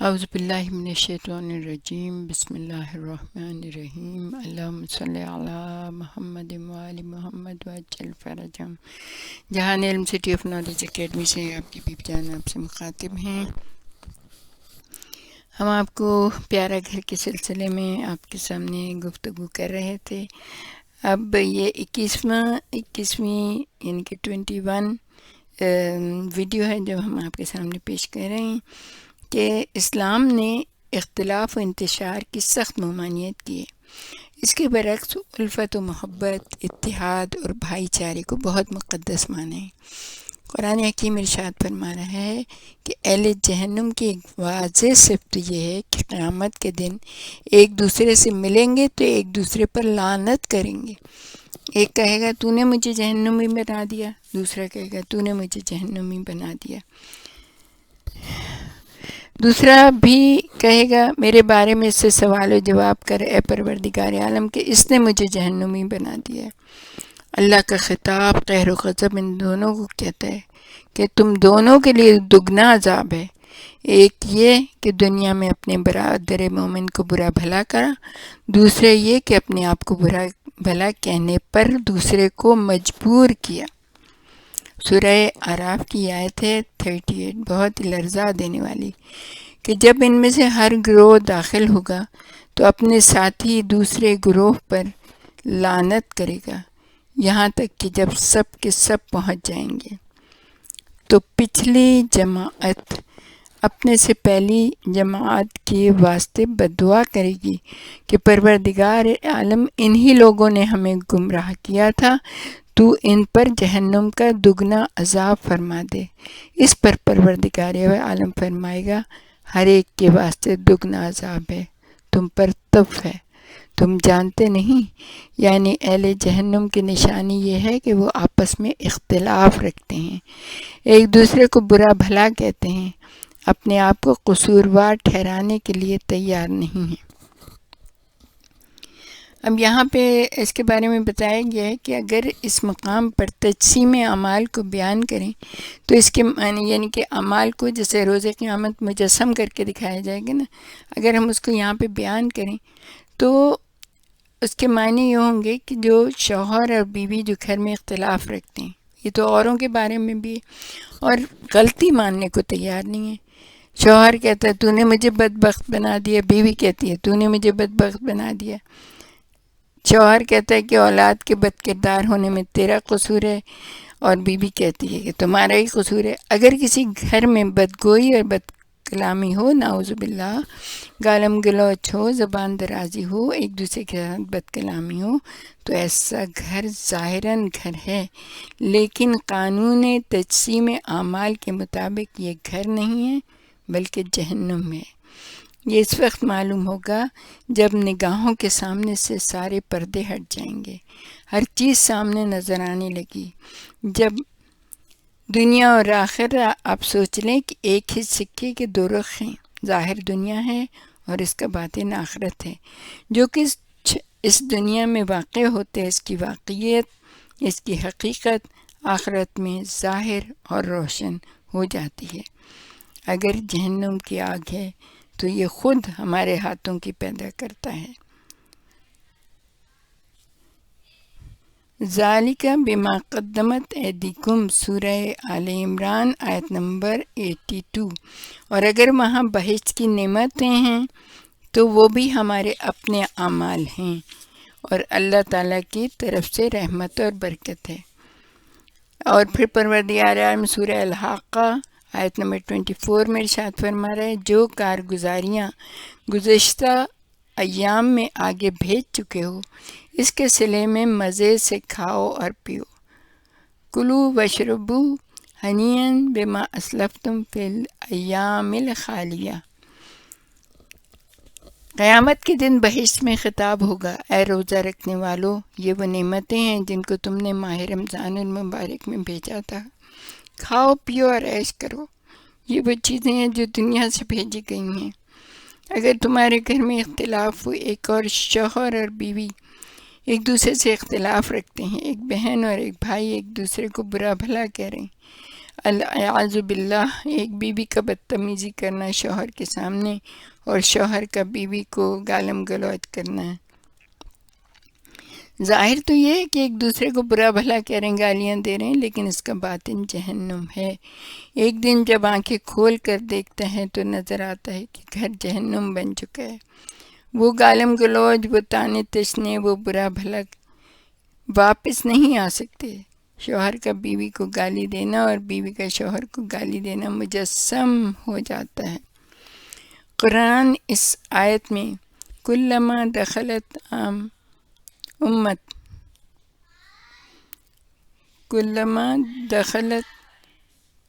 اعوذ باللہ من الشیطان الرجیم بسم اللہ الرحمن الرحیم اللہم صلی علی محمد وآل محمد وعجل فرجہم۔ جہان علم سٹی آف نالج اکیڈمی سے آپ کی بیبی جان آپ سے مخاطب ہیں۔ ہم آپ کو پیارا گھر کے سلسلے میں آپ کے سامنے گفتگو کر رہے تھے۔ اب یہ 21ویں یعنی کہ 21 ویڈیو ہے جو ہم آپ کے سامنے پیش کر رہے ہیں کہ اسلام نے اختلاف و انتشار کی سخت ممانعت کی ہے۔ اس کے برعکس الفت و محبت، اتحاد اور بھائی چارے کو بہت مقدس مانا ہے۔ قرآن حکیم ارشاد فرما رہا ہے کہ اہل جہنم کی ایک واضح صفت یہ ہے کہ قیامت کے دن ایک دوسرے سے ملیں گے تو ایک دوسرے پر لعنت کریں گے۔ ایک کہے گا تو نے مجھے جہنمی بنا دیا، دوسرا کہے گا تو نے مجھے جہنمی بنا دیا، دوسرا بھی کہے گا میرے بارے میں اس سے سوال و جواب کر اے پروردگار عالم کہ اس نے مجھے جہنمی بنا دیا ہے۔ اللہ کا خطاب قہر و غضب ان دونوں کو کہتا ہے کہ تم دونوں کے لیے دگنا عذاب ہے۔ ایک یہ کہ دنیا میں اپنے برادر مومن کو برا بھلا کرا، دوسرے یہ کہ اپنے آپ کو برا بھلا کہنے پر دوسرے کو مجبور کیا۔ سورہ اعراف کی آیت ہے 38، بہت ہی لرزا دینے والی، کہ جب ان میں سے ہر گروہ داخل ہوگا تو اپنے ساتھی دوسرے گروہ پر لعنت کرے گا، یہاں تک کہ جب سب کے سب پہنچ جائیں گے تو پچھلی جماعت اپنے سے پہلی جماعت کے واسطے بددعا کرے گی کہ پروردگار عالم انہی لوگوں نے ہمیں گمراہ کیا تھا، تو ان پر جہنم کا دگنا عذاب فرما دے۔ اس پر پروردگار عالم فرمائے گا ہر ایک کے واسطے دگنا عذاب ہے، تم پر تف ہے، تم جانتے نہیں؟ یعنی اہل جہنم کی نشانی یہ ہے کہ وہ آپس میں اختلاف رکھتے ہیں، ایک دوسرے کو برا بھلا کہتے ہیں، اپنے آپ کو قصوروار ٹھہرانے کے لیے تیار نہیں ہیں۔ اب یہاں پہ اس کے بارے میں بتایا گیا ہے کہ اگر اس مقام پر تجسیم اعمال کو بیان کریں تو اس کے معنی یعنی کہ اعمال کو جیسے روز قیامت مجسم کر کے دکھایا جائے گا نا، اگر ہم اس کو یہاں پہ بیان کریں تو اس کے معنی یہ ہوں گے کہ جو شوہر اور بیوی جو گھر میں اختلاف رکھتے ہیں، یہ تو اوروں کے بارے میں بھی ہے، اور غلطی ماننے کو تیار نہیں ہے۔ شوہر کہتا ہے تو نے مجھے بدبخت بنا دیا، بیوی کہتی ہے تو نے مجھے بدبخت بنا دیا۔ شوہر کہتا ہے کہ اولاد کے بد کردار ہونے میں تیرا قصور ہے، اور بیوی کہتی ہے کہ تمہارا ہی قصور ہے۔ اگر کسی گھر میں بدگوئی اور بد کلامی ہو، نعوذ باللہ، گالم گلوچ ہو، زبان درازی ہو، ایک دوسرے کے ساتھ بد کلامی ہو، تو ایسا گھر ظاہراً گھر ہے، لیکن قانون تجسیم اعمال کے مطابق یہ گھر نہیں ہے بلکہ جہنم ہے۔ یہ اس وقت معلوم ہوگا جب نگاہوں کے سامنے سے سارے پردے ہٹ جائیں گے، ہر چیز سامنے نظر آنے لگی۔ جب دنیا اور آخرت، آپ سوچ لیں کہ ایک ہی سکے کے دو رخ ہیں، ظاہر دنیا ہے اور اس کا باطن آخرت ہے۔ جو کہ اس دنیا میں واقع ہوتے ہیں، اس کی واقعیت، اس کی حقیقت آخرت میں ظاہر اور روشن ہو جاتی ہے۔ اگر جہنم کی آگ ہے تو یہ خود ہمارے ہاتھوں کی پیدا کرتا ہے۔ ذالک بما قدمت ایدیکم، سورہ آل عمران آیت نمبر 82۔ اور اگر وہاں بہشت کی نعمتیں ہیں تو وہ بھی ہمارے اپنے اعمال ہیں اور اللہ تعالیٰ کی طرف سے رحمت اور برکت ہے۔ اور پھر پروردگار عالم سورہ الحاقہ آیت نمبر 24 میں ارشاد فرما رہا ہے جو کارگزاریاں گزشتہ ایام میں آگے بھیج چکے ہو، اس کے صلے میں مزے سے کھاؤ اور پیو، کلو وشربو ہنیئن بما اسلفتم فی الایام الخالیہ۔ قیامت کے دن بہشت میں خطاب ہوگا، اے روزہ رکھنے والو، یہ وہ نعمتیں ہیں جن کو تم نے ماہ رمضان المبارک میں بھیجا تھا، کھاؤ پیو اور عیش کرو۔ یہ وہ چیزیں ہیں جو دنیا سے بھیجی گئی ہیں۔ اگر تمہارے گھر میں اختلاف ہو، ایک اور شوہر اور بیوی ایک دوسرے سے اختلاف رکھتے ہیں، ایک بہن اور ایک بھائی ایک دوسرے کو برا بھلا کہہ رہے ہیں، الاعوذ باللہ، ایک بیوی کا بدتمیزی کرنا شوہر کے سامنے، اور شوہر کا بیوی کو گالم گلوچ کرنا ہے۔ ظاہر تو یہ ہے کہ ایک دوسرے کو برا بھلا کہہ رہے ہیں، گالیاں دے رہے ہیں، لیکن اس کا باطن جہنم ہے۔ ایک دن جب آنکھیں کھول کر دیکھتے ہیں تو نظر آتا ہے کہ گھر جہنم بن چکا ہے۔ وہ گالم گلوچ، وہ طعنے تشنے، وہ برا بھلا واپس نہیں آ سکتے۔ شوہر کا بیوی کو گالی دینا اور بیوی کا شوہر کو گالی دینا مجسم ہو جاتا ہے۔ قرآن اس آیت میں کلما دخلت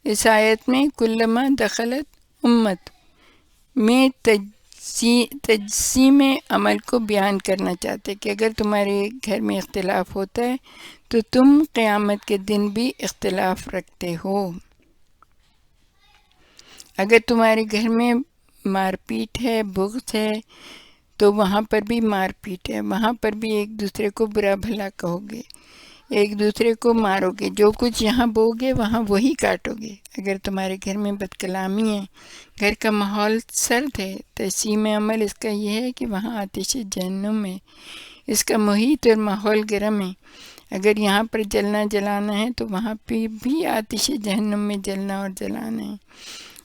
اس آیت میں کلما دخلت امت میں تجسیم عمل کو بیان کرنا چاہتے کہ اگر تمہارے گھر میں اختلاف ہوتا ہے تو تم قیامت کے دن بھی اختلاف رکھتے ہو۔ اگر تمہارے گھر میں مار پیٹ ہے، بغض ہے، تو وہاں پر بھی مار پیٹ ہے، وہاں پر بھی ایک دوسرے کو برا بھلا کہو گے، ایک دوسرے کو مارو گے، جو کچھ یہاں بو گے وہاں وہی کاٹو گے۔ اگر تمہارے گھر میں بد کلامی ہے، گھر کا ماحول سرد ہے، تجسیم عمل اس کا یہ ہے کہ وہاں آتش جہنم ہے، اس کا محیط اور ماحول گرم ہے۔ اگر یہاں پر جلنا جلانا ہے تو وہاں پہ بھی آتش جہنم میں جلنا اور جلانا ہے۔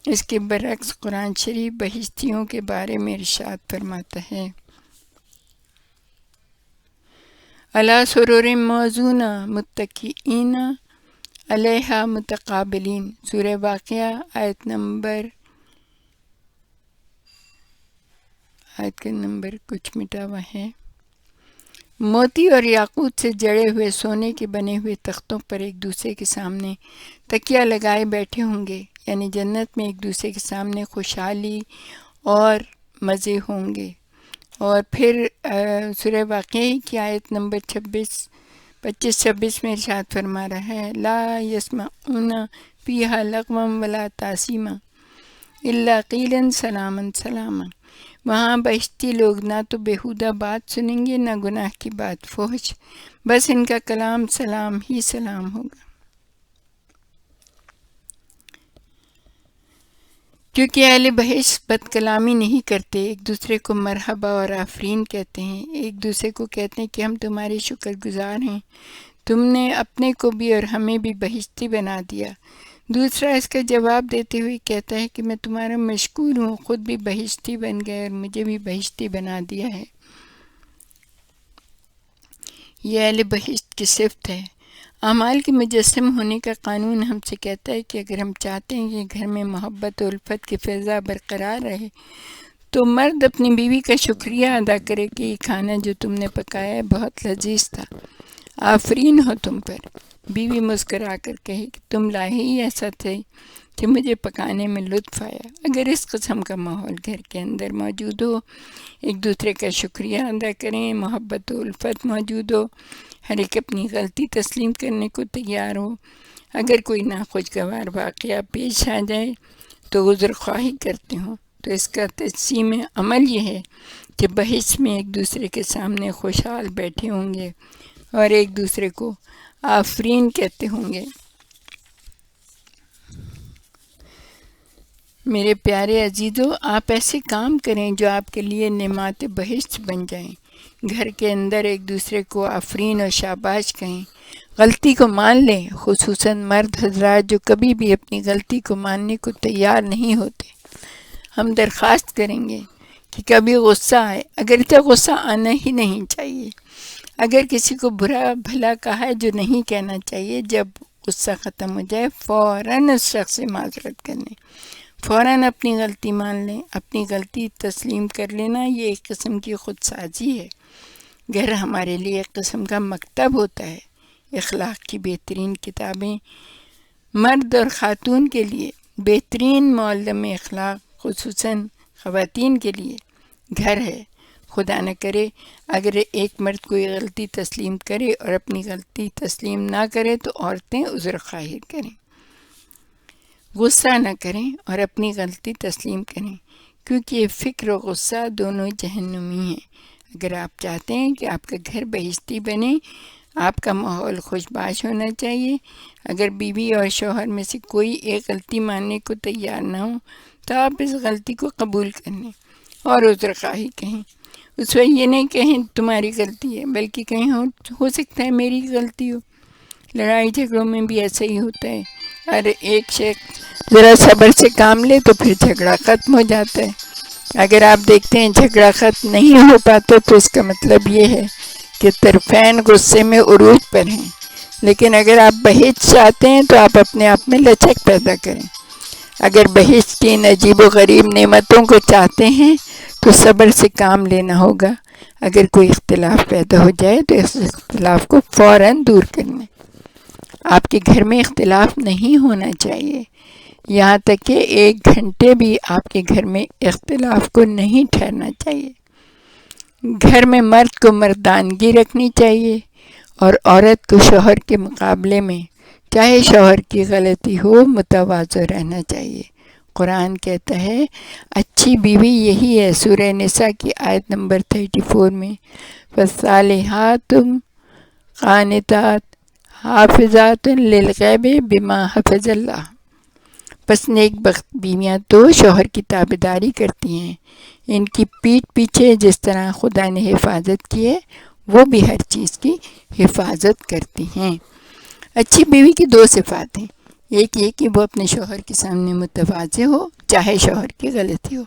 اس کے برعکس قرآن شریف بہشتیوں کے بارے میں ارشاد فرماتا ہے، علی سرر موضونہ متکئین علیہا متقابلین، سورہ واقعہ آیت کا نمبر کچھ مٹا ہوا ہے۔ موتی اور یاقوت سے جڑے ہوئے سونے کے بنے ہوئے تختوں پر ایک دوسرے کے سامنے تکیہ لگائے بیٹھے ہوں گے، یعنی جنت میں ایک دوسرے کے سامنے خوشحالی اور مزے ہوں گے۔ اور پھر سورہ واقعہ کی آیت نمبر 25-26 میں ارشاد فرما رہا ہے، لا یسمعون فیہا لغوا ولا تاثیما الا قیلا سلاما سلاما، وہاں بہشتی لوگ نہ تو بیہودہ بات سنیں گے نہ گناہ کی بات فحش، بس ان کا کلام سلام ہی سلام ہوگا۔ کیونکہ اہل بہشت بد کلامی نہیں کرتے، ایک دوسرے کو مرحبا اور آفرین کہتے ہیں، ایک دوسرے کو کہتے ہیں کہ ہم تمہارے شکر گزار ہیں، تم نے اپنے کو بھی اور ہمیں بھی بہشتی بنا دیا۔ دوسرا اس کا جواب دیتے ہوئے کہتا ہے کہ میں تمہارا مشکور ہوں، خود بھی بہشتی بن گئے اور مجھے بھی بہشتی بنا دیا ہے۔ یہ اہل بہشت کی صفت ہے۔ اعمال کے مجسم ہونے کا قانون ہم سے کہتا ہے کہ اگر ہم چاہتے ہیں کہ گھر میں محبت و الفت کی فضا برقرار رہے تو مرد اپنی بیوی کا شکریہ ادا کرے کہ یہ کھانا جو تم نے پکایا ہے بہت لذیذ تھا، آفرین ہو تم پر۔ بیوی مسکرا کر کہے کہ تم لائے ہی ایسا تھے کہ مجھے پکانے میں لطف آیا۔ اگر اس قسم کا ماحول گھر کے اندر موجود ہو، ایک دوسرے کا شکریہ ادا کریں، محبت و الفت موجود ہو، ہر ایک اپنی غلطی تسلیم کرنے کو تیار ہو، اگر کوئی ناخوشگوار واقعہ پیش آ جائے تو عذر خواہی کرتے ہوں، تو اس کا تجسیم عمل یہ ہے کہ بہشت میں ایک دوسرے کے سامنے خوشحال بیٹھے ہوں گے اور ایک دوسرے کو آفرین کہتے ہوں گے۔ میرے پیارے عزیزو، آپ ایسے کام کریں جو آپ کے لیے نعمات بہشت بن جائیں۔ گھر کے اندر ایک دوسرے کو آفرین اور شاباش کہیں، غلطی کو مان لیں، خصوصاً مرد حضرات جو کبھی بھی اپنی غلطی کو ماننے کو تیار نہیں ہوتے۔ ہم درخواست کریں گے کہ کبھی غصہ آئے، اگرچہ غصہ آنا ہی نہیں چاہیے، اگر کسی کو برا بھلا کہا ہے جو نہیں کہنا چاہیے، جب غصہ ختم ہو جائے فوراً اس شخص سے معذرت کر لیں، فوراً اپنی غلطی مان لیں، اپنی غلطی تسلیم کر لینا یہ ایک قسم کی خود سازی ہے۔ گھر ہمارے لیے ایک قسم کا مکتب ہوتا ہے، اخلاق کی بہترین کتابیں مرد اور خاتون کے لیے، بہترین معلم اخلاق خصوصاً خواتین کے لیے گھر ہے۔ خدا نہ کرے اگر ایک مرد کوئی غلطی تسلیم کرے اور اپنی غلطی تسلیم نہ کرے تو عورتیں عذر خواہی کریں، غصہ نہ کریں اور اپنی غلطی تسلیم کریں، کیونکہ یہ فکر و غصہ دونوں جہنمی ہیں۔ اگر آپ چاہتے ہیں کہ آپ کا گھر بہشتی بنے، آپ کا ماحول خوشباش ہونا چاہیے۔ اگر بیوی اور شوہر میں سے کوئی ایک غلطی ماننے کو تیار نہ ہو تو آپ اس غلطی کو قبول کریں اور عذر خواہی کہیں۔ اس وقت یہ نہیں کہیں تمہاری غلطی ہے، بلکہ کہیں ہو سکتا ہے میری غلطی ہو۔ لڑائی جھگڑوں میں بھی ایسا ہی ہوتا ہے، اور ایک شخص ذرا صبر سے کام لے تو پھر جھگڑا ختم ہو جاتا ہے۔ اگر آپ دیکھتے ہیں جھگڑا ختم نہیں ہو پاتا تو اس کا مطلب یہ ہے کہ طرفین غصے میں عروج پر ہیں۔ لیکن اگر آپ بہشت چاہتے ہیں تو آپ اپنے آپ میں لچک پیدا کریں۔ اگر بہشت کی عجیب و غریب نعمتوں کو چاہتے ہیں تو صبر سے کام لینا ہوگا۔ اگر کوئی اختلاف پیدا ہو جائے تو اس اختلاف کو فوراً دور کرنا۔ آپ کے گھر میں اختلاف نہیں ہونا چاہیے، یہاں تک کہ 1 گھنٹے بھی آپ کے گھر میں اختلاف کو نہیں ٹھہرنا چاہیے۔ گھر میں مرد کو مردانگی رکھنی چاہیے اور عورت کو شوہر کے مقابلے میں، چاہے شوہر کی غلطی ہو، متواضع رہنا چاہیے۔ قرآن کہتا ہے اچھی بیوی یہی ہے، سورہ نساء کی آیت نمبر 34 میں، فالصالحات قانتات حافظات للغیب بما حفظ اللہ۔ پس نیک بخت بیویاں تو شوہر کی تابعداری کرتی ہیں، ان کی پیٹھ پیچھے جس طرح خدا نے حفاظت کی ہے وہ بھی ہر چیز کی حفاظت کرتی ہیں۔ اچھی بیوی کی 2 صفات ہیں، ایک یہ کہ وہ اپنے شوہر کے سامنے متواضع ہو چاہے شوہر کی غلطی ہو،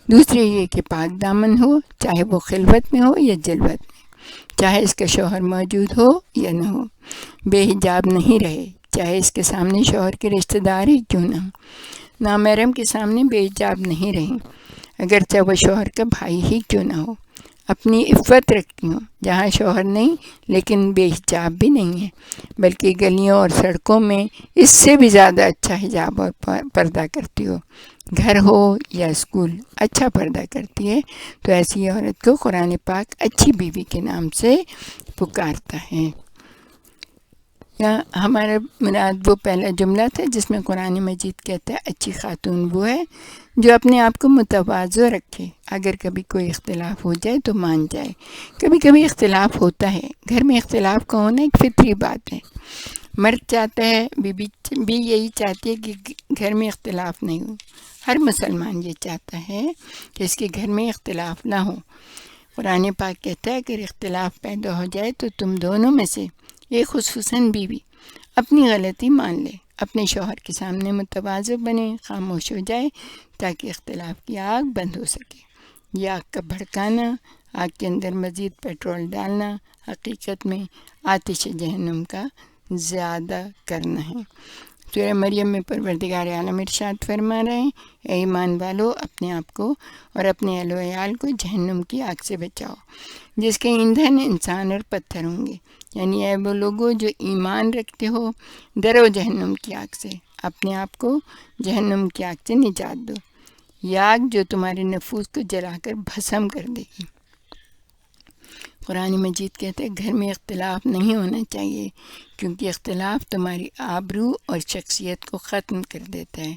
دوسری یہ کہ پاک دامن ہو چاہے وہ خلوت میں ہو یا جلوت میں، چاہے اس کا شوہر موجود ہو یا نہ ہو، بے حجاب نہیں رہے چاہے اس کے سامنے شوہر کے رشتہ دار ہی کیوں نہ ہو، نامحرم کے سامنے بے حجاب نہیں رہیں اگرچہ وہ شوہر کا بھائی ہی کیوں نہ ہو، اپنی عفت رکھتی ہوں جہاں شوہر نہیں لیکن بے حجاب بھی نہیں ہے، بلکہ گلیوں اور سڑکوں میں اس سے بھی زیادہ اچھا حجاب اور پردہ کرتی ہو، گھر ہو یا اسکول اچھا پردہ کرتی ہے، تو ایسی عورت کو قرآن پاک اچھی بیوی کے نام سے پکارتا ہے۔ یہاں ہمارا مراد وہ پہلا جملہ تھا جس میں قرآن مجید کہتا ہے اچھی خاتون وہ ہے جو اپنے آپ کو متواضع رکھے، اگر کبھی کوئی اختلاف ہو جائے تو مان جائے۔ کبھی کبھی اختلاف ہوتا ہے، گھر میں اختلاف کا ہونا ایک فطری بات ہے، مرد چاہتا ہے، بیوی بھی یہی چاہتی ہے کہ گھر میں اختلاف نہیں ہو، ہر مسلمان یہ چاہتا ہے کہ اس کے گھر میں اختلاف نہ ہو۔ قرآن پاک کہتا ہے اگر اختلاف پیدا ہو جائے تو تم دونوں میں سے ایک خصوصاً بیوی اپنی غلطی مان لے، اپنے شوہر کے سامنے متواضع بنے، خاموش ہو جائے تاکہ اختلاف کی آگ بند ہو سکے۔ یہ آگ کا بھڑکانا، آگ کے اندر مزید پیٹرول ڈالنا حقیقت میں آتش جہنم کا زیادہ کرنا ہے۔ سورہ مریم میں پروردگار عالم ارشاد فرما رہے ہیں اے ایمان والو اپنے آپ کو اور اپنے اہل و عیال کو جہنم کی آگ سے بچاؤ جس کے ایندھن انسان اور پتھر ہوں گے، یعنی اے وہ لوگوں جو ایمان رکھتے ہو ڈرو جہنم کی آگ سے، اپنے آپ کو جہنم کی آگ سے نجات دو، یہ آگ جو تمہارے نفوس کو جلا کر بھسم کر دے گی۔ قرآن مجید کہتے ہیں گھر میں اختلاف نہیں ہونا چاہیے کیونکہ اختلاف تمہاری آبرو اور شخصیت کو ختم کر دیتا ہے۔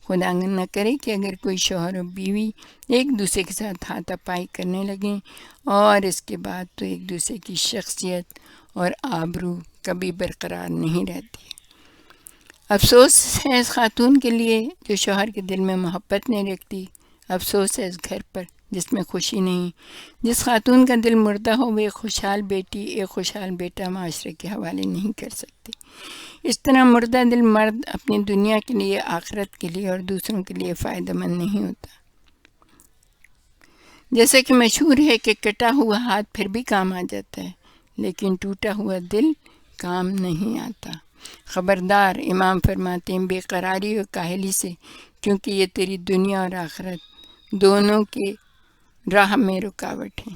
خدا نہ کرے کہ اگر کوئی شوہر اور بیوی ایک دوسرے کے ساتھ ہاتھا پائی کرنے لگیں اور اس کے بعد تو ایک دوسرے کی شخصیت اور آبرو کبھی برقرار نہیں رہتی۔ افسوس ہے اس خاتون کے لیے جو شوہر کے دل میں محبت نہیں رکھتی، افسوس ہے اس گھر پر جس میں خوشی نہیں، جس خاتون کا دل مردہ ہو وہ ایک خوشحال بیٹی، ایک خوشحال بیٹا معاشرے کے حوالے نہیں کر سکتی۔ اس طرح مردہ دل مرد اپنی دنیا کے لیے، آخرت کے لیے اور دوسروں کے لیے فائدہ مند نہیں ہوتا۔ جیسا کہ مشہور ہے کہ کٹا ہوا ہاتھ پھر بھی کام آ جاتا ہے لیکن ٹوٹا ہوا دل کام نہیں آتا۔ خبردار، امام فرماتے ہیں بے قراری اور کاہلی سے، کیونکہ یہ تیری دنیا اور آخرت دونوں کے راہ میں رکاوٹ ہیں۔